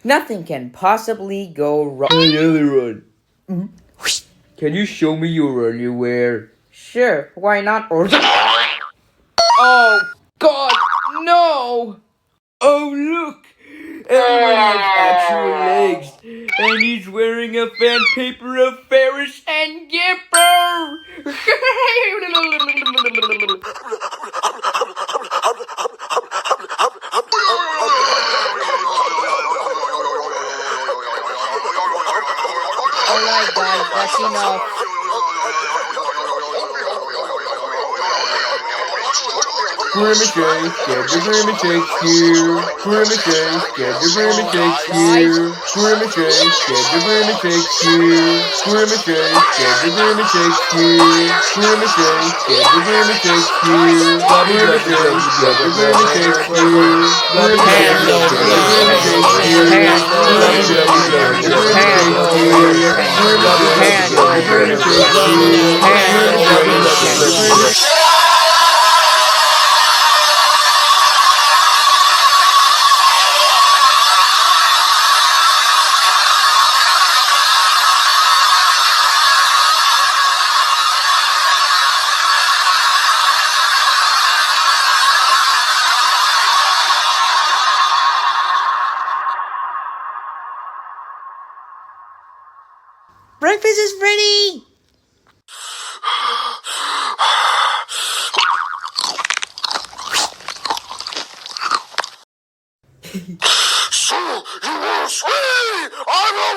Nothing can possibly go wrong. Hey, Eliran. Can you show me your underwear? Sure, why not? Oh, God, no! Oh, look! Eliran has actual legs, and he's wearing a fan paper of Faris and Ghepo! Alright guys, that's enough. Grimace, get the grimace here. Grimace, get the grimace here. Grimace, get the grimace here. Grimace, get the grimace here. Grimace, get the grimace here. Grimace, get the grimace here. Breakfast is ready! So, you will see! I will...